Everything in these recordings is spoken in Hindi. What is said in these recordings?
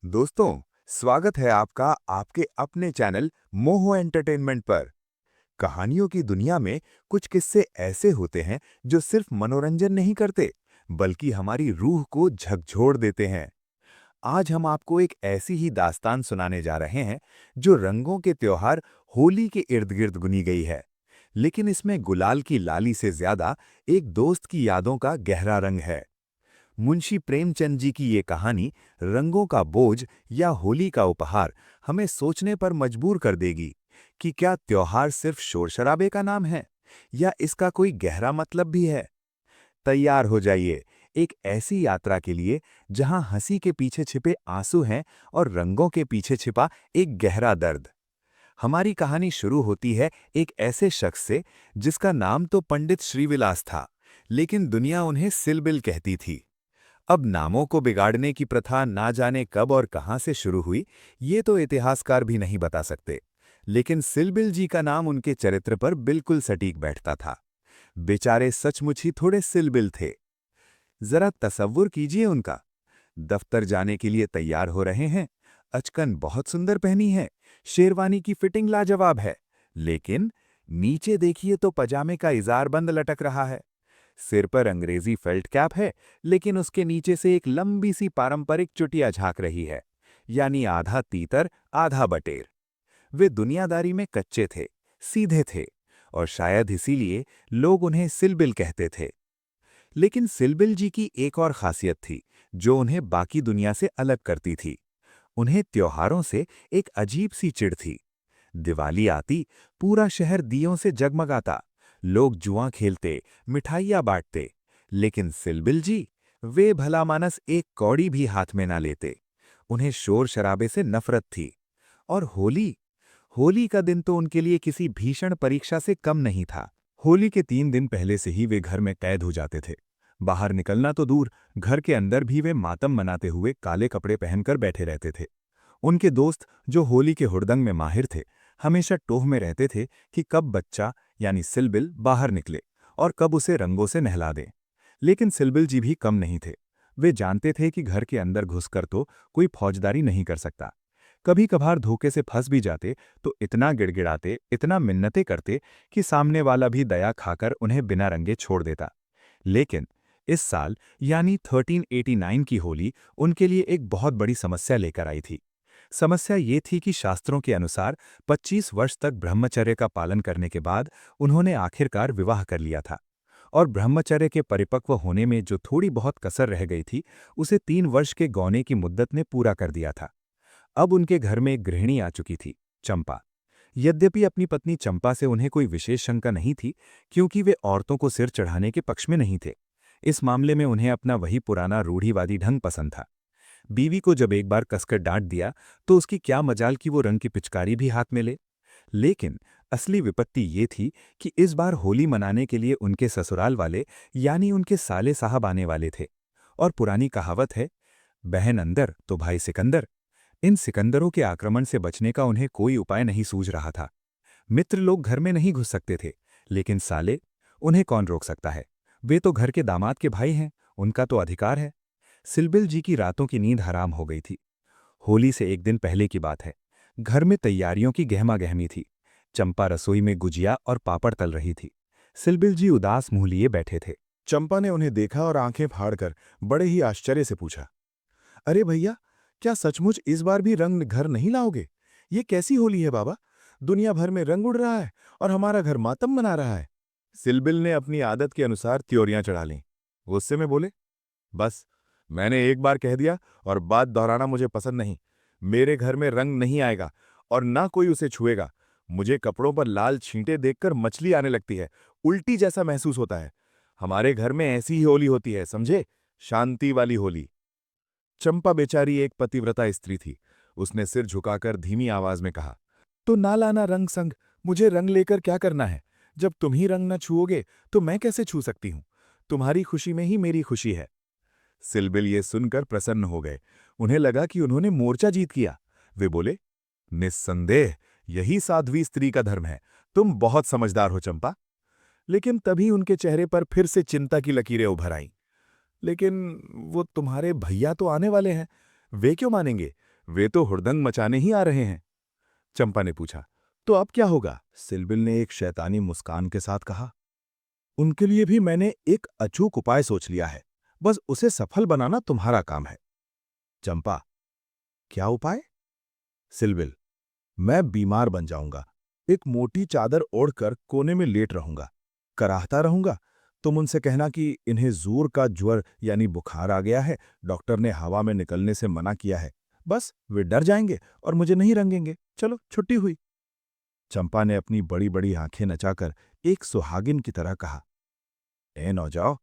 दोस्तों, स्वागत है आपका आपके अपने चैनल मोहो एंटरटेनमेंट पर। कहानियों की दुनिया में कुछ किस्से ऐसे होते हैं जो सिर्फ मनोरंजन नहीं करते, बल्कि हमारी रूह को झकझोर देते हैं। आज हम आपको एक ऐसी ही दास्तान सुनाने जा रहे हैं जो रंगों के त्योहार होली के इर्द-गिर्द बुनी गई है। लेकिन इसमें गुलाल की लाली से ज्यादा एक दोस्त की यादों का गहरा रंग है। मुंशी प्रेमचंद जी की ये कहानी रंगों का बोझ या होली का उपहार हमें सोचने पर मजबूर कर देगी कि क्या त्योहार सिर्फ शोर-शराबे का नाम है या इसका कोई गहरा मतलब भी है। तैयार हो जाइए एक ऐसी यात्रा के लिए जहां हंसी के पीछे छिपे आंसू हैं और रंगों के पीछे छिपा एक गहरा दर्द। हमारी कहानी शुरू होती है एक ऐसे शख्स से जिसका नाम तो पंडित श्रीविलास था, लेकिन दुनिया उन्हें सिलबिल कहती थी। अब नामों को बिगाड़ने की प्रथा ना जाने कब और कहां से शुरू हुई, ये तो इतिहासकार भी नहीं बता सकते। लेकिन सिलबिल जी का नाम उनके चरित्र पर बिल्कुल सटीक बैठता था। बेचारे सचमुच ही थोड़े सिलबिल थे। जरा तसव्वुर कीजिए उनका। दफ्तर जाने के लिए तैयार हो रहे हैं, अचकन बहुत सुंदर पहनी है, शेरवानी की फिटिंग लाजवाब है, लेकिन नीचे देखिए तो पजामे का इजार बंद लटक रहा है। सिर पर अंग्रेजी फेल्ट कैप है, लेकिन उसके नीचे से एक लंबी सी पारंपरिक चुटिया झांक रही है, यानी आधा तीतर आधा बटेर। वे दुनियादारी में कच्चे थे, सीधे थे, और शायद इसीलिए लोग उन्हें सिलबिल कहते थे। लेकिन सिलबिल जी की एक और खासियत थी जो उन्हें बाकी दुनिया से अलग करती थी। उन्हें त्योहारों से एक अजीब सी चिढ़ थी। दिवाली आती, पूरा शहर दियों से जगमगाता, लोग जुआ खेलते, मिठाइयाँ बांटते, लेकिन सिलबिल जी, वे भलामानस एक कौड़ी भी हाथ में ना लेते। उन्हें शोर शराबे से नफरत थी। और होली, होली का दिन तो उनके लिए किसी भीषण परीक्षा से कम नहीं था। होली के 3 दिन पहले से ही वे घर में कैद हो जाते थे। बाहर निकलना तो दूर, घर के अंदर भी वे मातम मनाते हुए काले कपड़े पहनकर बैठे रहते थे। उनके दोस्त, जो होली के हुड़दंग में माहिर थे, हमेशा टोह में रहते थे कि कब बच्चा यानी सिलबिल बाहर निकले और कब उसे रंगों से नहला दें। लेकिन सिलबिल जी भी कम नहीं थे। वे जानते थे कि घर के अंदर घुसकर तो कोई फौजदारी नहीं कर सकता। कभी कभार धोखे से फंस भी जाते तो इतना गिड़गिड़ाते, इतना मिन्नतें करते कि सामने वाला भी दया खाकर उन्हें बिना रंगे छोड़ देता। लेकिन इस साल यानी 1389 की होली उनके लिए एक बहुत बड़ी समस्या लेकर आई थी। समस्या ये थी कि शास्त्रों के अनुसार 25 वर्ष तक ब्रह्मचर्य का पालन करने के बाद उन्होंने आखिरकार विवाह कर लिया था, और ब्रह्मचर्य के परिपक्व होने में जो थोड़ी बहुत कसर रह गई थी, उसे 3 वर्ष के गौने की मुद्दत ने पूरा कर दिया था। अब उनके घर में एक गृहिणी आ चुकी थी, चंपा। यद्यपि अपनी पत्नी चंपा से उन्हें कोई विशेष शंका नहीं थी, क्योंकि वे औरतों को सिर चढ़ाने के पक्ष में नहीं थे। इस मामले में उन्हें अपना वही पुराना रूढ़िवादी ढंग पसंद था। बीवी को जब एक बार कसकर डांट दिया तो उसकी क्या मजाल कि वो रंग की पिचकारी भी हाथ में ले। लेकिन असली विपत्ति ये थी कि इस बार होली मनाने के लिए उनके ससुराल वाले यानी उनके साले साहब आने वाले थे। और पुरानी कहावत है, बहन अंदर तो भाई सिकंदर। इन सिकंदरों के आक्रमण से बचने का उन्हें कोई उपाय नहीं सूझ रहा था। मित्र लोग घर में नहीं घुस सकते थे, लेकिन साले, उन्हें कौन रोक सकता है। वे तो घर के दामाद के भाई हैं, उनका तो अधिकार है। सिलबिल जी की रातों की नींद हराम हो गई थी। होली से एक दिन पहले की बात है। घर में तैयारियों की गहमा-गहमी थी। चंपा रसोई में गुजिया और पापड़ तल रही थी। सिलबिल जी उदास मुंह लिए बैठे थे। चंपा ने उन्हें देखा और आंखें फाड़कर बड़े ही आश्चर्य से पूछा, अरे भैया, क्या सचमुच इस बार भी रंग घर नहीं लाओगे? ये कैसी होली है बाबा? दुनिया भर में रंग उड़ रहा है और हमारा घर मातम मना रहा है। सिलबिल ने अपनी आदत के अनुसार त्योरियां चढ़ा लीं। गुस्से में बोले, बस, मैंने एक बार कह दिया और बात दोहराना मुझे पसंद नहीं। मेरे घर में रंग नहीं आएगा और ना कोई उसे छुएगा। मुझे कपड़ों पर लाल छींटे देखकर मछली आने लगती है, उल्टी जैसा महसूस होता है। हमारे घर में ऐसी ही होली होती है, समझे? शांति वाली होली। चंपा बेचारी एक पतिव्रता स्त्री थी। उसने सिर झुकाकर धीमी आवाज में कहा, तो ना लाना रंग संग, मुझे रंग लेकर क्या करना है? जब तुम ही रंग न छुओगे तो मैं कैसे छू सकती हूं? तुम्हारी खुशी में ही मेरी खुशी है। सिलबिल ये सुनकर प्रसन्न हो गए। उन्हें लगा कि उन्होंने मोर्चा जीत किया। वे बोले, निस्संदेह यही साध्वी स्त्री का धर्म है। तुम बहुत समझदार हो चंपा। लेकिन तभी उनके चेहरे पर फिर से चिंता की लकीरें उभर आईं। लेकिन वो तुम्हारे भैया तो आने वाले हैं, वे क्यों मानेंगे? वे तो हुड़दंग मचाने ही आ रहे हैं। चंपा ने पूछा, तो अब क्या होगा? सिलबिल ने एक शैतानी मुस्कान के साथ कहा, उनके लिए भी मैंने एक अचूक उपाय सोच लिया है, बस उसे सफल बनाना तुम्हारा काम है। चंपा, क्या उपाय? सिलबिल, मैं बीमार बन जाऊंगा, एक मोटी चादर ओढ़कर कोने में लेट रहूंगा, कराहता रहूंगा। तुम उनसे कहना कि इन्हें जोर का ज्वर यानी बुखार आ गया है, डॉक्टर ने हवा में निकलने से मना किया है। बस वे डर जाएंगे और मुझे नहीं रंगेंगे। चलो, छुट्टी हुई। चंपा ने अपनी बड़ी बड़ी आंखें नचाकर एक सुहागिन की तरह कहा, ए नौजाओ,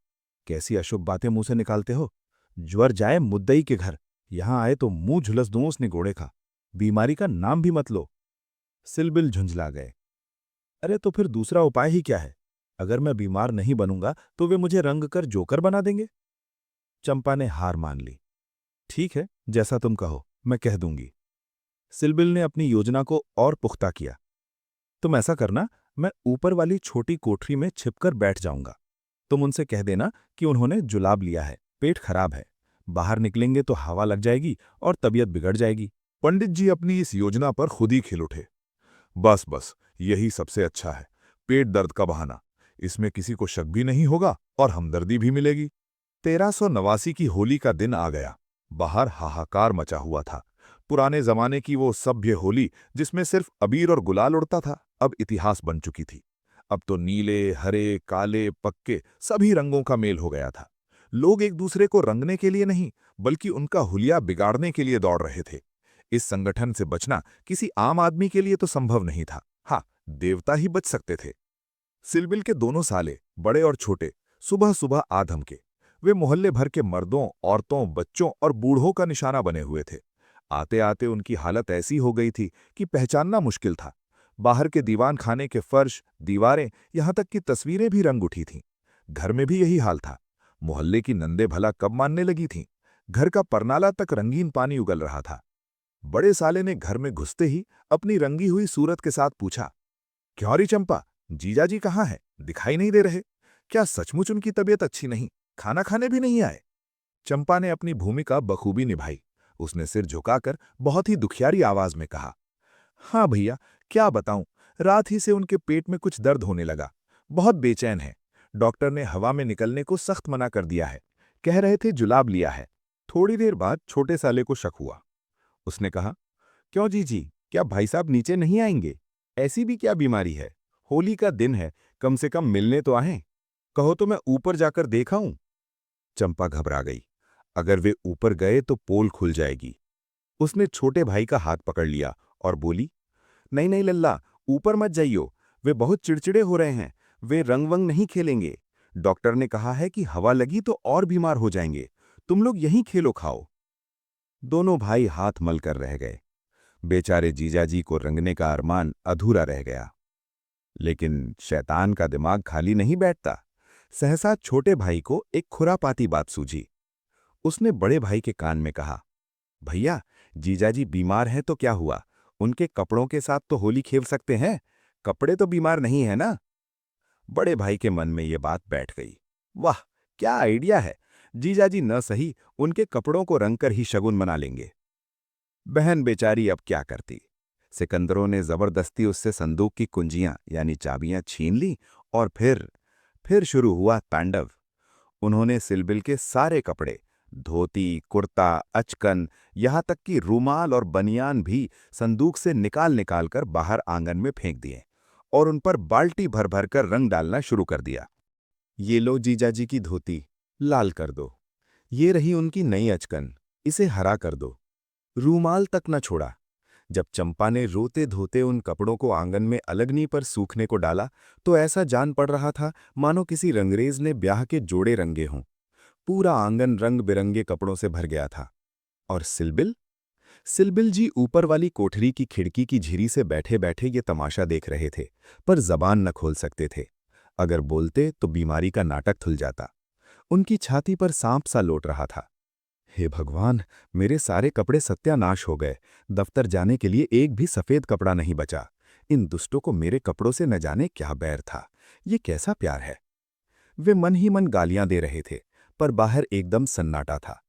कैसी अशुभ बातें मुंह से निकालते हो? ज्वर जाए मुद्दई के घर, यहां आए तो मुंह झुलस दूं उसने घोड़े का। बीमारी का नाम भी मत लो। सिलबिल झुंझला गए। अरे तो फिर दूसरा उपाय ही क्या है? अगर मैं बीमार नहीं बनूंगा तो वे मुझे रंग कर जोकर बना देंगे। चंपा ने हार मान ली। ठीक है, जैसा तुम कहो, मैं कह दूंगी। सिलबिल ने अपनी योजना को और पुख्ता किया। तुम ऐसा करना, मैं ऊपर वाली छोटी कोठरी में छिपकर बैठ जाऊंगा। तुम उनसे कह देना कि उन्होंने जुलाब लिया है, पेट खराब है। बाहर निकलेंगे तो हवा लग जाएगी और तबीयत बिगड़ जाएगी। पंडित जी अपनी इस योजना पर खुद ही खिल उठे। बस बस, यही सबसे अच्छा है। पेट दर्द का बहाना, इसमें किसी को शक भी नहीं होगा और हमदर्दी भी मिलेगी। 1389 की होली का दिन आ गया। बाहर हाहाकार मचा हुआ था। पुराने जमाने की वो सभ्य होली जिसमें सिर्फ अबीर और गुलाल उड़ता था, अब इतिहास बन चुकी थी। अब तो नीले, हरे, काले, पक्के सभी रंगों का मेल हो गया था। लोग एक दूसरे को रंगने के लिए नहीं, बल्कि उनका हुलिया बिगाड़ने के लिए दौड़ रहे थे। इस संगठन से बचना किसी आम आदमी के लिए तो संभव नहीं था। हाँ, देवता ही बच सकते थे। सिलबिल के दोनों साले, बड़े और छोटे, सुबह सुबह आ धमके। वे मोहल्ले भर के मर्दों, औरतों, बच्चों और बूढ़ों का निशाना बने हुए थे। आते आते उनकी हालत ऐसी हो गई थी कि पहचानना मुश्किल था। बाहर के दीवान खाने के फर्श, दीवारें, यहां तक कि तस्वीरें भी रंग उठी थीं। घर में भी यही हाल था। मोहल्ले की नंदे भला कब मानने लगी थीं। घर का परनाला तक रंगीन पानी उगल रहा था। बड़े साले ने घर में घुसते ही अपनी रंगी हुई सूरत के साथ पूछा, क्यों री चंपा, जीजाजी कहाँ हैं? दिखाई नहीं दे रहे। क्या सचमुच उनकी तबीयत अच्छी नहीं? खाना खाने भी नहीं आए? चंपा ने अपनी भूमिका बखूबी निभाई। उसने सिर झुकाकर बहुत ही दुखियारी आवाज में कहा, हाँ भैया, क्या बताऊं, रात ही से उनके पेट में कुछ दर्द होने लगा। बहुत बेचैन है। डॉक्टर ने हवा में निकलने को सख्त मना कर दिया है। कह रहे थे जुलाब लिया है। थोड़ी देर बाद छोटे साले को शक हुआ। उसने कहा, क्यों जी, क्या भाई साहब नीचे नहीं आएंगे? ऐसी भी क्या बीमारी है? होली का दिन है, कम से कम मिलने तो आएं। कहो तो मैं ऊपर जाकर देख आऊं। चंपा घबरा गई। अगर वे ऊपर गए तो पोल खुल जाएगी। उसने छोटे भाई का हाथ पकड़ लिया और बोली, नहीं नहीं लल्ला, ऊपर मत जाइयो। वे बहुत चिड़चिड़े हो रहे हैं। वे रंग वंग नहीं खेलेंगे। डॉक्टर ने कहा है कि हवा लगी तो और बीमार हो जाएंगे। तुम लोग यहीं खेलो खाओ। दोनों भाई हाथ मलकर रह गए। बेचारे जीजाजी को रंगने का अरमान अधूरा रह गया। लेकिन शैतान का दिमाग खाली नहीं बैठता। सहसा छोटे भाई को एक खुरापाती बात सूझी। उसने बड़े भाई के कान में कहा, भैया, जीजाजी बीमार हैं तो क्या हुआ? उनके कपड़ों के साथ तो होली खेल सकते हैं। कपड़े तो बीमार नहीं है ना? बड़े भाई के मन में ये बात बैठ गई। वाह, क्या आइडिया है! जीजाजी न सही, उनके कपड़ों को रंगकर ही शगुन मना लेंगे। बहन बेचारी अब क्या करती। सिकंदरों ने जबरदस्ती उससे संदूक की कुंजियां यानी चाबियां छीन ली और फिर शुरू हुआ तांडव। उन्होंने सिलबिल के सारे कपड़े, धोती, कुर्ता, अचकन, यहां तक कि रूमाल और बनियान भी संदूक से निकाल निकाल कर बाहर आंगन में फेंक दिए और उन पर बाल्टी भर भर कर रंग डालना शुरू कर दिया। ये लो जीजाजी की धोती, लाल कर दो। ये रही उनकी नई अचकन, इसे हरा कर दो। रूमाल तक न छोड़ा। जब चंपा ने रोते धोते उन कपड़ों को आंगन में अलगनी पर सूखने को डाला तो ऐसा जान पड़ रहा था मानो किसी रंगरेज ने ब्याह के जोड़े रंगे हों। पूरा आंगन रंग बिरंगे कपड़ों से भर गया था। और सिलबिल सिलबिल जी ऊपर वाली कोठरी की खिड़की की झिरी से बैठे बैठे ये तमाशा देख रहे थे, पर जबान न खोल सकते थे। अगर बोलते तो बीमारी का नाटक खुल जाता। उनकी छाती पर सांप सा लौट रहा था। हे भगवान, मेरे सारे कपड़े सत्यानाश हो गए। दफ्तर जाने के लिए एक भी सफेद कपड़ा नहीं बचा। इन दुष्टों को मेरे कपड़ों से न जाने क्या बैर था। ये कैसा प्यार है। वे मन ही मन गालियां दे रहे थे, पर बाहर एकदम सन्नाटा था।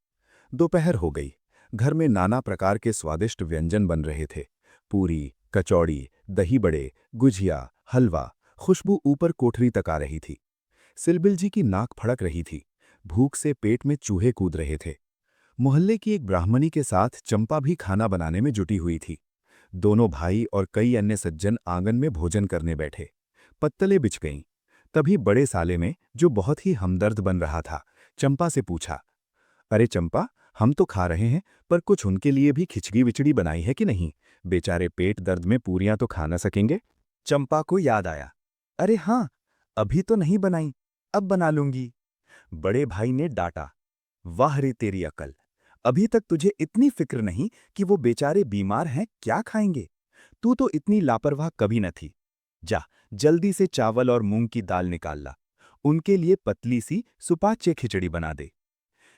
दोपहर हो गई। घर में नाना प्रकार के स्वादिष्ट व्यंजन बन रहे थे। पूरी, कचौड़ी, दही बड़े, गुझिया, हलवा, खुशबू ऊपर कोठरी तक आ रही थी। सिलबिल जी की नाक फड़क रही थी। भूख से पेट में चूहे कूद रहे थे। मोहल्ले की एक ब्राह्मणी के साथ चंपा भी खाना बनाने में जुटी हुई थी। दोनों भाई और कई अन्य सज्जन आंगन में भोजन करने बैठे। पत्तलें बिछ गईं। तभी बड़े साले ने, जो बहुत ही हमदर्द बन रहा था, चंपा से पूछा, अरे चंपा, हम तो खा रहे हैं, पर कुछ उनके लिए भी खिचड़ी विचड़ी बनाई है कि नहीं? बेचारे पेट दर्द में पूरियां तो खा न सकेंगे। चंपा को याद आया, अरे हाँ, अभी तो नहीं बनाई, अब बना लूंगी। बड़े भाई ने डांटा, वाह रे तेरी अकल, अभी तक तुझे इतनी फिक्र नहीं कि वो बेचारे बीमार हैं, क्या खाएंगे? तू तो इतनी लापरवाह कभी न थी। जा, जल्दी से चावल और मूंग की दाल निकाल ला। उनके लिए पतली सी सुपाच्य खिचड़ी बना दे।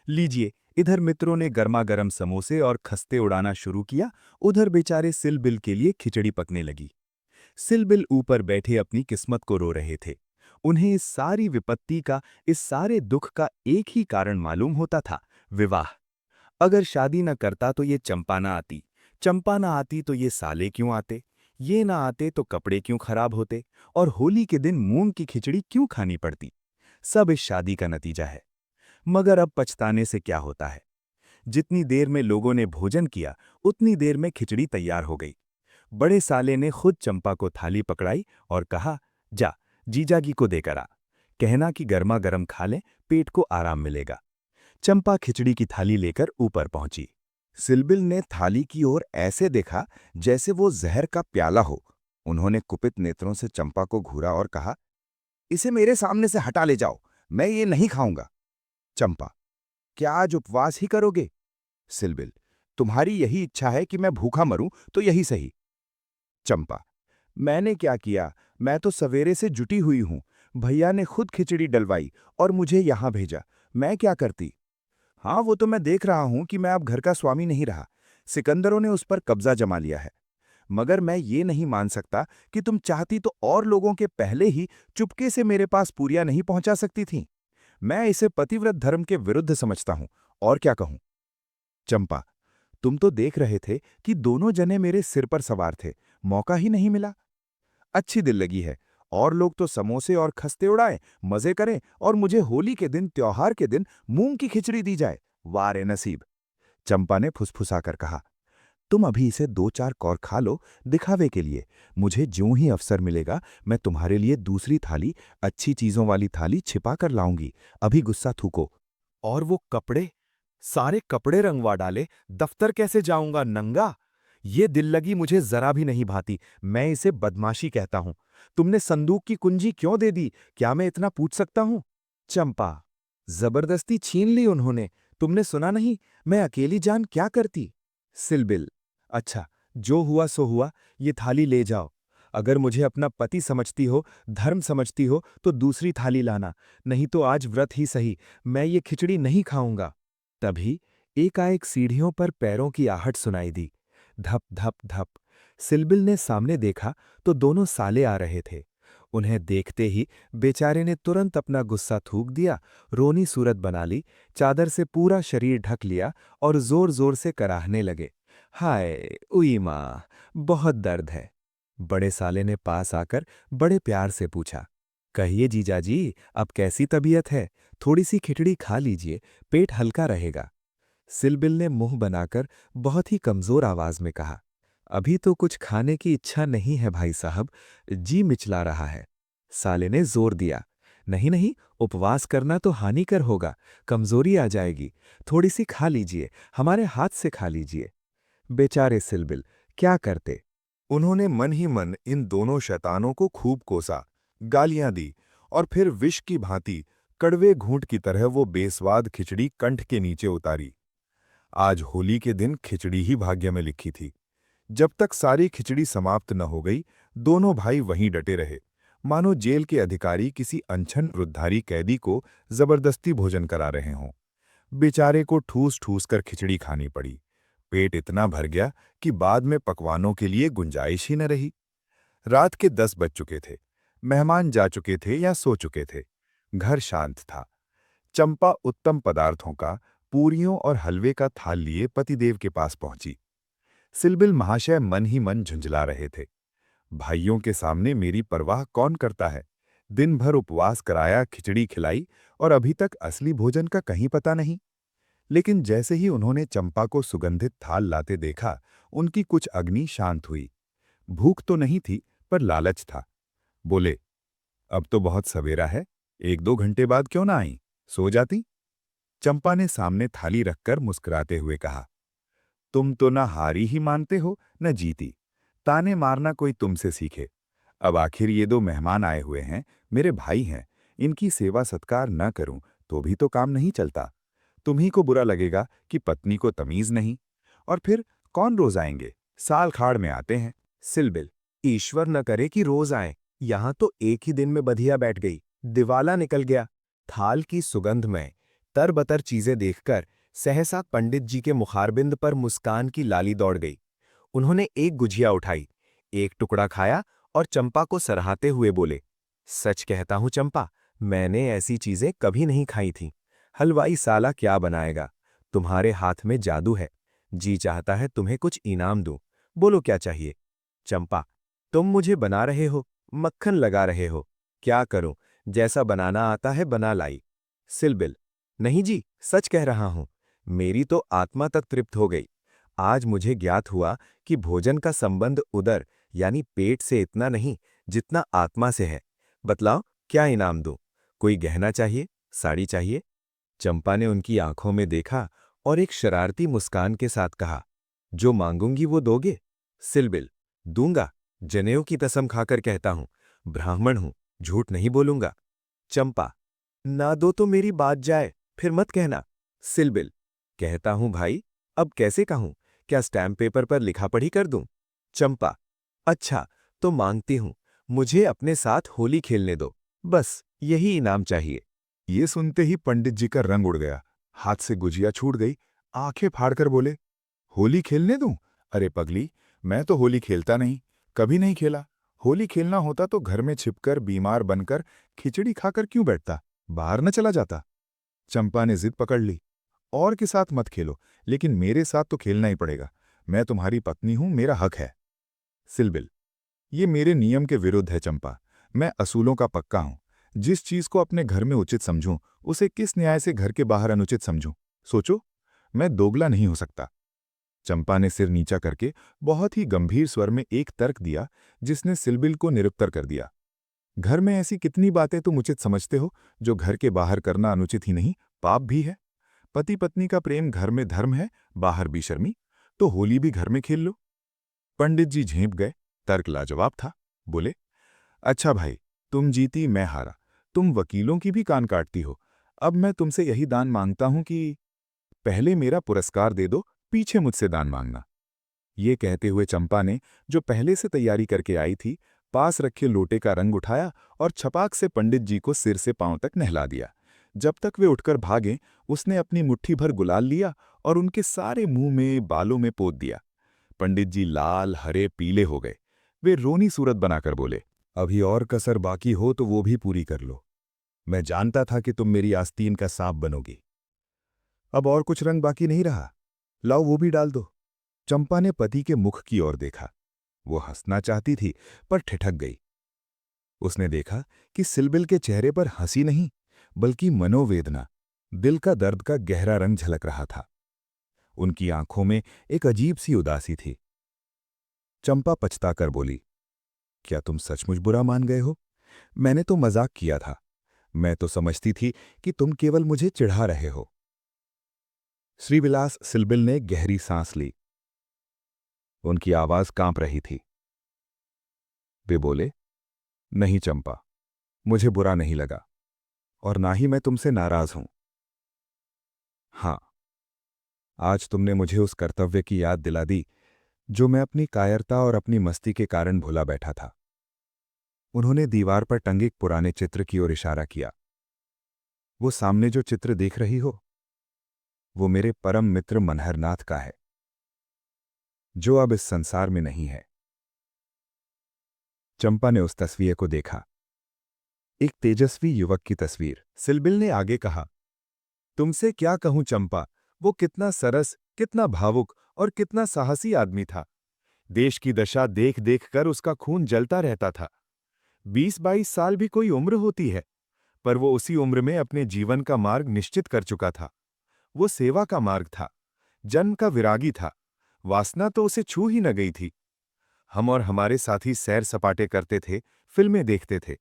लीजिए, इधर मित्रों ने गर्मा गर्म समोसे और खस्ते उड़ाना शुरू किया, उधर बेचारे सिलबिल के लिए खिचड़ी पकने लगी। सिलबिल ऊपर बैठे अपनी किस्मत को रो रहे थे। उन्हें इस सारी विपत्ति का, इस सारे दुख का एक ही कारण मालूम होता था, विवाह। अगर शादी न करता तो ये चंपा ना आती, चंपा ना आती तो ये साले क्यों आते, ये ना आते तो कपड़े क्यों खराब होते, और होली के दिन मूंग की खिचड़ी क्यों खानी पड़ती। सब इस शादी का नतीजा है। मगर अब पछताने से क्या होता है। जितनी देर में लोगों ने भोजन किया, उतनी देर में खिचड़ी तैयार हो गई। बड़े साले ने खुद चंपा को थाली पकड़ाई और कहा, जा, जीजाजी को देकर आ। कहना कि गर्मा गर्म खा लें, पेट को आराम मिलेगा। चंपा खिचड़ी की थाली लेकर ऊपर पहुंची। सिलबिल ने थाली की ओर ऐसे देखा जैसे वो जहर का प्याला हो। उन्होंने कुपित नेत्रों से चंपा को घूरा और कहा, इसे मेरे सामने से हटा ले जाओ, मैं ये नहीं खाऊंगा। चंपा, क्या आज उपवास ही करोगे? सिलबिल, तुम्हारी यही इच्छा है कि मैं भूखा मरूं तो यही सही। चंपा, मैंने क्या किया, मैं तो सवेरे से जुटी हुई हूं। भैया ने खुद खिचड़ी डलवाई और मुझे यहां भेजा, मैं क्या करती? हाँ, वो तो मैं देख रहा हूं कि मैं अब घर का स्वामी नहीं रहा। सिकंदरों ने उस पर कब्जा जमा लिया है। मगर मैं ये नहीं मान सकता कि तुम चाहती तो और लोगों के पहले ही चुपके से मेरे पास पूरियां नहीं पहुंचा सकती थीं। मैं इसे पतिव्रत धर्म के विरुद्ध समझता हूं, और क्या कहूं। चंपा, तुम तो देख रहे थे कि दोनों जने मेरे सिर पर सवार थे, मौका ही नहीं मिला। अच्छी दिल लगी है, और लोग तो समोसे और खस्ते उड़ाएं, मजे करें, और मुझे होली के दिन, त्योहार के दिन मूंग की खिचड़ी दी जाए। वाह रे नसीब। चंपा ने फुसफुसाकर कहा, तुम अभी इसे 2-4 कौर खा लो, दिखावे के लिए। मुझे ज्यों ही अवसर मिलेगा, मैं तुम्हारे लिए दूसरी थाली, अच्छी चीजों वाली थाली छिपा कर लाऊंगी। अभी गुस्सा थूको। और वो कपड़े, सारे कपड़े रंगवा डाले, दफ्तर कैसे जाऊंगा नंगा? ये दिल लगी मुझे जरा भी नहीं भाती, मैं इसे बदमाशी कहता हूं। तुमने संदूक की कुंजी क्यों दे दी, क्या मैं इतना पूछ सकता हूं? चंपा, जबरदस्ती छीन ली उन्होंने, तुमने सुना नहीं, मैं अकेली जान क्या करती? सिलबिल, अच्छा, जो हुआ सो हुआ, ये थाली ले जाओ। अगर मुझे अपना पति समझती हो, धर्म समझती हो, तो दूसरी थाली लाना, नहीं तो आज व्रत ही सही, मैं ये खिचड़ी नहीं खाऊंगा। तभी एकाएक सीढ़ियों पर पैरों की आहट सुनाई दी। धप धप धप। सिलबिल ने सामने देखा तो दोनों साले आ रहे थे। उन्हें देखते ही बेचारे ने तुरंत अपना गुस्सा थूक दिया, रोनी सूरत बना ली, चादर से पूरा शरीर ढक लिया और जोर जोर से कराहने लगे। हाय उई माँ, बहुत दर्द है। बड़े साले ने पास आकर बड़े प्यार से पूछा, कहिए जीजाजी, अब कैसी तबीयत है? थोड़ी सी खिचड़ी खा लीजिए, पेट हल्का रहेगा। सिलबिल ने मुंह बनाकर बहुत ही कमजोर आवाज में कहा, अभी तो कुछ खाने की इच्छा नहीं है भाई साहब, जी मिचला रहा है। साले ने जोर दिया, नहीं नहीं, उपवास करना तो हानिकर होगा, कमजोरी आ जाएगी, थोड़ी सी खा लीजिए, हमारे हाथ से खा लीजिए। बेचारे सिलबिल, क्या करते। उन्होंने मन ही मन इन दोनों शैतानों को खूब कोसा, गालियां दी, और फिर विष की भांति कड़वे घूंट की तरह वो बेस्वाद खिचड़ी कंठ के नीचे उतारी। आज होली के दिन खिचड़ी ही भाग्य में लिखी थी। जब तक सारी खिचड़ी समाप्त न हो गई, दोनों भाई वहीं डटे रहे, मानो जेल के अधिकारी किसी अनछन वृद्धारी कैदी को जबरदस्ती भोजन करा रहे हों। बेचारे को ठूस ठूस कर खिचड़ी खानी पड़ी। पेट इतना भर गया कि बाद में पकवानों के लिए गुंजाइश ही न रही। रात के 10 बज चुके थे। मेहमान जा चुके थे या सो चुके थे। घर शांत था। चंपा उत्तम पदार्थों का, पूरी, कचौड़ी, दही बड़े, गुझिया, हलवा, खुशबू ऊपर कोठरी तक आ रही थी। सिलबिल ने सामने देखा तो दोनों साले आ रहे थे। उन्हें देखते ही बेचारे ने तुरंत अपना गुस्सा थूक दिया, रोनी सूरत बना ली, चादर से पूरा शरीर ढक लिया और जोर जोर से कराहने लगे। हाय उई माँ, बहुत दर्द है। पूरियों और हलवे का थाल लिए पतिदेव के पास पहुंची। सिलबिल महाशय मन ही मन झुंझला रहे थे। भाइयों के सामने मेरी परवाह कौन करता है? दिन भर उपवास कराया, खिचड़ी खिलाई, और अभी तक असली भोजन का कहीं पता नहीं। लेकिन जैसे ही उन्होंने चंपा को सुगंधित थाल लाते देखा, उनकी कुछ अग्नि शांत हुई। भूख तो नहीं थी, पर लालच था। बोले, अब तो बहुत सवेरा है, 1-2 घंटे बाद क्यों ना आई? सो जाती। चंपा ने सामने थाली रखकर मुस्कुराते हुए कहा, तुम तो ना हारी ही मानते हो, न जीती। ताने मारना कोई तुमसे सीखे। अब आखिर ये 2 मेहमान आए हुए हैं, मेरे भाई हैं। इनकी सेवा सत्कार न करूं तो भी तो काम नहीं चलता। तुम्ही को बुरा लगेगा कि पत्नी को तमीज नहीं। और फिर कौन रोज आएंगे? साल खाड़ में आते हैं। सिलबिल, ईश्वर न करे कि रोज आए। यहां तो एक ही दिन में बधिया बैठ गई, दिवाला निकल गया। थाल की सुगंध में तरबतर चीजें देखकर सहसा पंडित जी के मुखारबिंद पर मुस्कान की लाली दौड़ गई। उन्होंने एक गुझिया उठाई, एक टुकड़ा खाया और चंपा को सराहते हुए बोले, सच कहता हूं चंपा, मैंने ऐसी चीजें कभी नहीं खाई थीं। हलवाई साला क्या बनाएगा? तुम्हारे हाथ में जादू है। जी चाहता है तुम्हें कुछ इनाम दूं। बोलो क्या चाहिए? चंपा, तुम मुझे बना रहे हो, मक्खन लगा रहे हो। क्या करूं, जैसा बनाना आता है बना लाई। सिलबिल, नहीं जी, सच कह रहा हूं। मेरी तो आत्मा तक तृप्त हो गई। आज मुझे ज्ञात हुआ कि भोजन का संबंध उदर यानी पेट से इतना नहीं जितना आत्मा से है। बतलाओ क्या इनाम दूं? कोई गहना चाहिए? साड़ी चाहिए? चंपा ने उनकी आंखों में देखा और एक शरारती मुस्कान के साथ कहा, जो मांगूंगी वो दोगे? सिलबिल, दूंगा। जनेऊ की कसम खाकर कहता हूं, ब्राह्मण हूं, झूठ नहीं बोलूंगा। चंपा, ना दो तो मेरी बात जाए, फिर मत कहना। सिलबिल, कहता हूं भाई, अब कैसे कहूं? क्या स्टैम्प पेपर पर लिखा पढ़ी कर दूं? चंपा, अच्छा तो मांगती हूं, मुझे अपने साथ होली खेलने दो, बस यही इनाम चाहिए। ये सुनते ही पंडित जी का रंग उड़ गया, हाथ से गुजिया छूट गई, आंखें फाड़कर बोले, होली खेलने दूं? अरे पगली, मैं तो होली खेलता नहीं, कभी नहीं खेला। होली खेलना होता तो घर में छिपकर बीमार बनकर खिचड़ी खाकर क्यों बैठता? बाहर न चला जाता। चंपा ने जिद पकड़ ली, और के साथ मत खेलो, लेकिन मेरे साथ तो खेलना ही पड़ेगा। मैं तुम्हारी पत्नी हूं, मेरा हक है। सिलबिल, ये मेरे नियम के विरुद्ध है चंपा। मैं असूलों का पक्का हूं। जिस चीज को अपने घर में उचित समझूं, उसे किस न्याय से घर के बाहर अनुचित समझूं? सोचो, मैं दोगला नहीं हो सकता। चंपा ने सिर नीचा करके बहुत ही गंभीर स्वर में एक तर्क दिया, जिसने सिलबिल को निरुत्तर कर दिया। घर में ऐसी कितनी बातें तुम उचित समझते हो, जो घर के बाहर करना अनुचित ही नहीं, पाप भी है। पति पत्नी का प्रेम घर में धर्म है, बाहर बेशर्मी। तो होली भी घर में खेल लो। पंडित जी झेंप गए। तर्क लाजवाब था। बोले, अच्छा भाई, तुम जीती, मैं हारा। तुम वकीलों की भी कान काटती हो। अब मैं तुमसे यही दान मांगता हूं कि पहले मेरा पुरस्कार दे दो, पीछे मुझसे दान मांगना। ये कहते हुए चंपा ने, जो पहले से तैयारी करके आई थी, पास रखे लोटे का रंग उठाया और छपाक से पंडित जी को सिर से पांव तक नहला दिया। जब तक वे उठकर भागे, उसने अपनी मुट्ठी भर गुलाल लिया और उनके सारे मुंह में, बालों में पोत दिया। पंडित जी लाल, हरे, पीले हो गए। वे रोनी सूरत बनाकर बोले, अभी और कसर बाकी हो तो वो भी पूरी कर लो। मैं जानता था कि तुम मेरी आस्तीन का सांप बनोगी। अब और कुछ रंग बाकी नहीं रहा, लाओ वो भी डाल दो। चंपा ने पति के मुख की ओर देखा। वो हंसना चाहती थी, पर ठिठक गई। उसने देखा कि सिलबिल के चेहरे पर हंसी नहीं, बल्कि मनोवेदना, दिल का दर्द का गहरा रंग झलक रहा था। उनकी आंखों में एक अजीब सी उदासी थी। चंपा पछताकर बोली, क्या तुम सचमुच बुरा मान गए हो? मैंने तो मजाक किया था। मैं तो समझती थी कि तुम केवल मुझे चिढ़ा रहे हो। श्रीविलास सिलबिल ने गहरी सांस ली। उनकी आवाज कांप रही थी। वे बोले, नहीं चंपा, मुझे बुरा नहीं लगा, और ना ही मैं तुमसे नाराज हूं। हां, आज तुमने मुझे उस कर्तव्य की याद दिला दी जो मैं अपनी कायरता और अपनी मस्ती के कारण भुला बैठा था। उन्होंने दीवार पर टंगे एक पुराने चित्र की ओर इशारा किया। वो सामने जो चित्र देख रही हो, वो मेरे परम मित्र मनहरनाथ का है, जो अब इस संसार में नहीं है। चंपा ने उस तस्वीर को देखा, एक तेजस्वी युवक की तस्वीर। सिलबिल ने आगे कहा, तुमसे क्या कहूं चंपा, वो कितना सरस, कितना भावुक और कितना साहसी आदमी था। देश की दशा देख देख कर उसका खून जलता रहता था। 20-22 साल भी कोई उम्र होती है, पर वो उसी उम्र में अपने जीवन का मार्ग निश्चित कर चुका था। वो सेवा का मार्ग था, जन्म का विरागी था। वासना तो उसे छू ही न गई थी। हम और हमारे साथी सैर सपाटे करते थे, फिल्में देखते थे,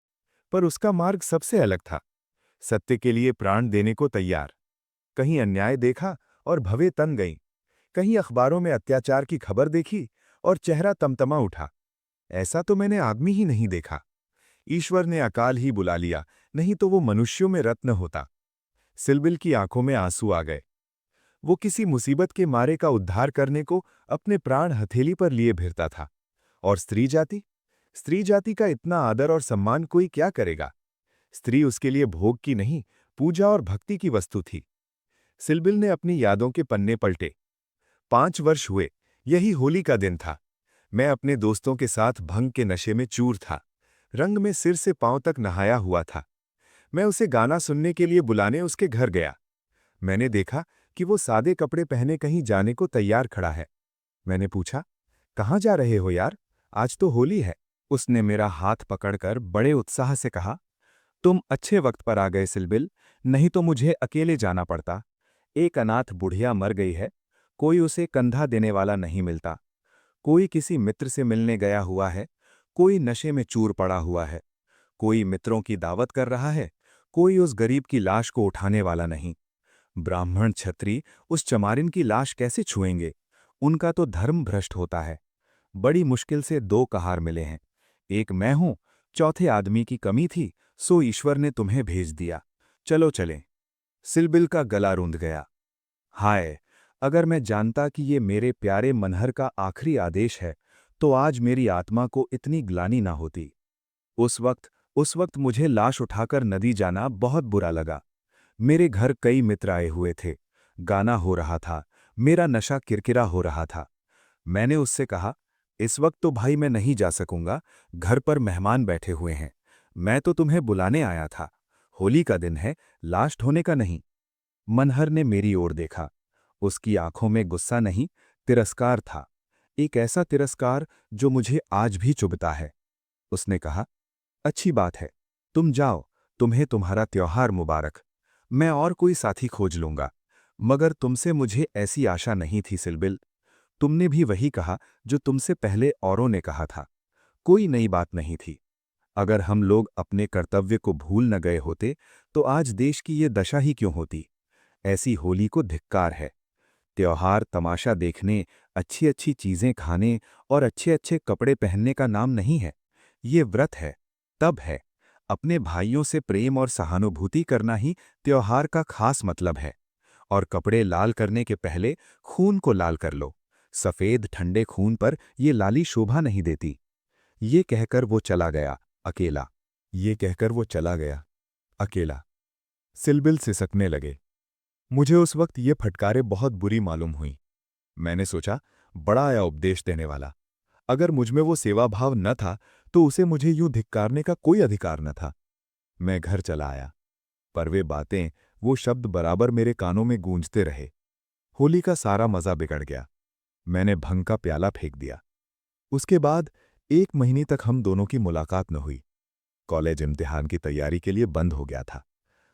पर उसका मार्ग सबसे अलग था। सत्य के लिए प्राण देने को तैयार। कहीं अन्याय देखा और भवें तन गईं, कहीं अखबारों में अत्याचार की खबर देखी और चेहरा तमतमा उठा। ऐसा तो मैंने आदमी ही नहीं देखा। ईश्वर ने अकाल ही बुला लिया, नहीं तो वो मनुष्यों में रत्न होता। सिलबिल की आंखों में आंसू आ गए। वो किसी मुसीबत के मारे का उद्धार करने को अपने प्राण हथेली पर लिए फिरता था। और स्त्री जाति? स्त्री जाति का इतना आदर और सम्मान कोई क्या करेगा? स्त्री उसके लिए भोग की नहीं, पूजा और भक्ति की वस्तु थी। सिलबिल ने अपनी यादों के पन्ने पलटे। 5 वर्ष हुए, यही होली का दिन था। मैं अपने दोस्तों के साथ भंग के नशे में चूर था। रंग में सिर से पांव तक नहाया हुआ था। मैं उसे गाना सुनने के लिए बुलाने उसके घर गया। मैंने देखा कि वो सादे कपड़े पहने कहीं जाने को तैयार खड़ा है। मैंने पूछा, कहाँ जा रहे हो यार? आज तो होली है। उसने मेरा हाथ पकड़कर बड़े उत्साह से कहा, तुम अच्छे वक्त पर आ गए सिलबिल, नहीं तो मुझे अकेले जाना पड़ता। एक अनाथ बुढ़िया मर गई है, कोई उसे कंधा देने वाला नहीं मिलता। कोई किसी मित्र से मिलने गया हुआ है, कोई नशे में चूर पड़ा हुआ है। कोई मित्रों की दावत कर रहा है, कोई उस गरीब की लाश को उठाने वाला नहीं। ब्राह्मण क्षत्रिय उस चमारिन की लाश कैसे छुएंगे? उनका तो धर्म भ्रष्ट होता है। बड़ी मुश्किल से 2 कहार मिले हैं। एक मैं हूं, चौथे आदमी की कमी थी, सो ईश्वर ने तुम्हें भेज दिया। चलो चलें। सिलबिल का गला रूंध गया। हाय, अगर मैं जानता कि ये मेरे प्यारे मनहर का आखिरी आदेश है, तो आज मेरी आत्मा को इतनी ग्लानि ना होती। उस वक्त मुझे लाश उठाकर नदी जाना बहुत बुरा लगा। मेरे घर कई मित्र आए हुए थे। गाना हो रहा था, मेरा नशा किरकिरा हो रहा था। मैंने उससे कहा, इस वक्त तो भाई मैं नहीं जा सकूंगा, घर पर मेहमान बैठे हुए हैं। मैं तो तुम्हें बुलाने आया था। होली का दिन है, लाश ढोने का नहीं। मनहर ने मेरी ओर देखा। उसकी आंखों में गुस्सा नहीं, तिरस्कार था। एक ऐसा तिरस्कार जो मुझे आज भी चुभता है। उसने कहा, अच्छी बात है, तुम जाओ, तुम्हें तुम्हारा त्योहार मुबारक। मैं और कोई साथी खोज लूंगा। मगर तुमसे मुझे ऐसी आशा नहीं थी सिलबिल। तुमने भी वही कहा जो तुमसे पहले औरों ने कहा था। कोई नई बात नहीं थी। अगर हम लोग अपने कर्तव्य को भूल न गए होते, तो आज देश की ये दशा ही क्यों होती? ऐसी होली को धिक्कार है। त्योहार तमाशा देखने, अच्छी अच्छी चीजें खाने और अच्छे अच्छे कपड़े पहनने का नाम नहीं है। ये व्रत है, तब है। अपने भाइयों से प्रेम और सहानुभूति करना ही त्योहार का खास मतलब है। और कपड़े लाल करने के पहले खून को लाल कर लो। सफेद ठंडे खून पर ये लाली शोभा नहीं देती। ये कहकर वो चला गया, अकेला। ये कहकर वो चला गया, अकेला। सिलबिल सिसकने लगे। मुझे उस वक्त ये फटकारें बहुत बुरी मालूम हुई। मैंने सोचा, बड़ा आया उपदेश देने वाला। अगर मुझमें वो सेवाभाव न था, तो उसे मुझे यूं धिक्कारने का कोई अधिकार न था। मैं घर चला आया, पर वे बातें, वो शब्द बराबर मेरे कानों में गूंजते रहे। होली का सारा मजा बिगड़ गया। मैंने भंग का प्याला फेंक दिया। उसके बाद 1 महीने तक हम दोनों की मुलाकात न हुई। कॉलेज इम्तिहान की तैयारी के लिए बंद हो गया था।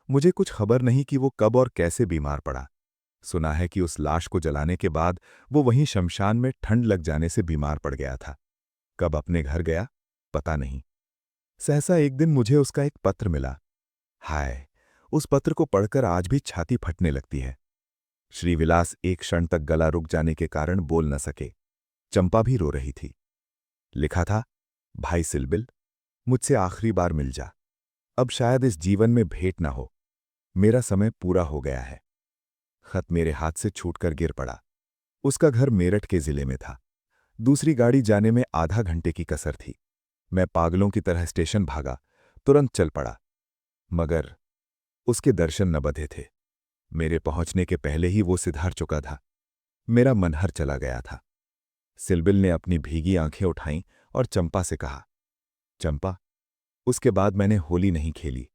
मुझे कुछ खबर नहीं कि वो कब और कैसे बीमार पड़ा। सुना है कि उस लाश को जलाने के बाद वो वहीं शमशान में ठंड लग जाने से बीमार पड़ गया था। कब अपने घर गया, पता नहीं। सहसा एक दिन मुझे उसका एक पत्र मिला। हाय, उस पत्र को पढ़कर आज भी छाती फटने लगती है। श्रीविलास एक क्षण तक गला रुक जाने के कारण बोल न सके। चंपा भी रो रही थी। लिखा था, भाई सिलबिल, मुझसे आखिरी बार मिल जा। अब शायद इस जीवन में भेंट ना हो। मेरा समय पूरा हो गया है। खत मेरे हाथ से छूटकर गिर पड़ा। उसका घर मेरठ के जिले में था। दूसरी गाड़ी जाने में आधा घंटे की कसर थी। मैं पागलों की तरह स्टेशन भागा, तुरंत चल पड़ा। मगर उसके दर्शन न बंधे थे। मेरे पहुंचने के पहले ही वो सिधार चुका था। मेरा मनहर चला गया था। सिलबिल ने अपनी भीगी आंखें उठाईं और चंपा से कहा, चंपा, उसके बाद मैंने होली नहीं खेली।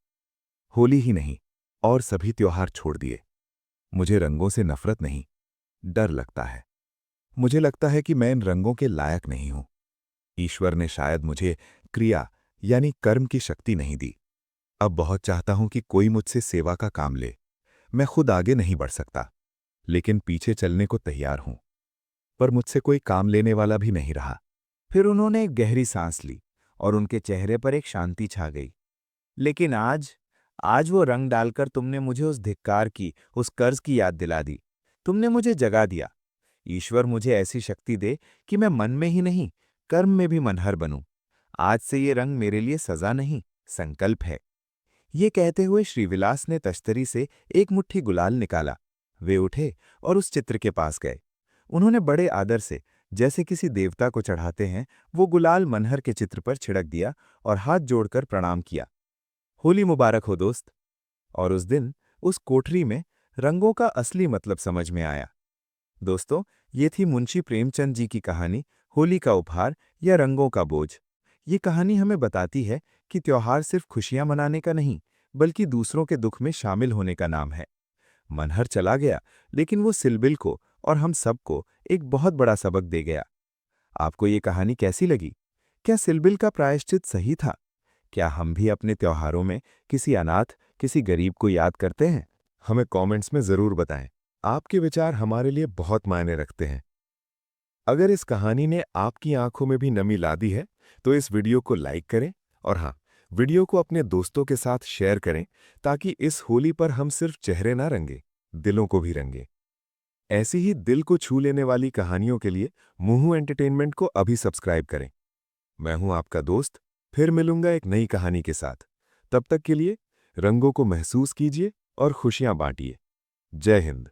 होली ही नहीं, और सभी त्योहार छोड़ दिए। मुझे रंगों से नफरत नहीं, डर लगता है। मुझे लगता है कि मैं इन रंगों के लायक नहीं हूं। ईश्वर ने शायद मुझे क्रिया यानी कर्म की शक्ति नहीं दी। अब बहुत चाहता हूं कि कोई मुझसे सेवा का काम ले। मैं खुद आगे नहीं बढ़ सकता, लेकिन पीछे चलने को तैयार हूं। पर मुझसे कोई काम लेने वाला भी नहीं रहा। फिर उन्होंने एक गहरी सांस ली और उनके चेहरे पर एक शांति छा गई। लेकिन आज आज वो रंग डालकर तुमने मुझे उस धिक्कार की, उस कर्ज की याद दिला दी। तुमने मुझे जगा दिया। ईश्वर मुझे ऐसी शक्ति दे कि मैं मन में ही नहीं, कर्म में भी मनहर बनूं। आज से ये रंग मेरे लिए सजा नहीं, संकल्प है। ये कहते हुए श्रीविलास ने तश्तरी से एक मुट्ठी गुलाल निकाला। वे उठे और उस चित्र के पास गए। उन्होंने बड़े आदर से, जैसे किसी देवता को चढ़ाते हैं, वो गुलाल मनहर के चित्र पर छिड़क दिया और हाथ जोड़कर प्रणाम किया। होली मुबारक हो दोस्त। और उस दिन उस कोठरी में रंगों का असली मतलब समझ में आया। दोस्तों, ये थी मुंशी प्रेमचंद जी की कहानी होली का उपहार या रंगों का बोझ। ये कहानी हमें बताती है कि त्योहार सिर्फ खुशियां मनाने का नहीं, बल्कि दूसरों के दुख में शामिल होने का नाम है। मनहर चला गया, लेकिन वो सिलबिल को और हम सबको एक बहुत बड़ा सबक दे गया। आपको ये कहानी कैसी लगी? क्या सिलबिल का प्रायश्चित सही था? क्या हम भी अपने त्योहारों में किसी अनाथ, किसी गरीब को याद करते हैं? हमें कमेंट्स में जरूर बताएं। आपके विचार हमारे लिए बहुत मायने रखते हैं। अगर इस कहानी ने आपकी आंखों में भी नमी ला दी है, तो इस वीडियो को लाइक करें और हाँ, वीडियो को अपने दोस्तों के साथ शेयर करें, ताकि इस होली पर हम सिर्फ चेहरे ना रंगे, दिलों को भी रंगे। ऐसी ही दिल को छू लेने वाली कहानियों के लिए मुहू एंटरटेनमेंट को अभी सब्सक्राइब करें। मैं हूं आपका दोस्त, फिर मिलूंगा एक नई कहानी के साथ। तब तक के लिए रंगों को महसूस कीजिए और खुशियां बांटिए। जय हिंद।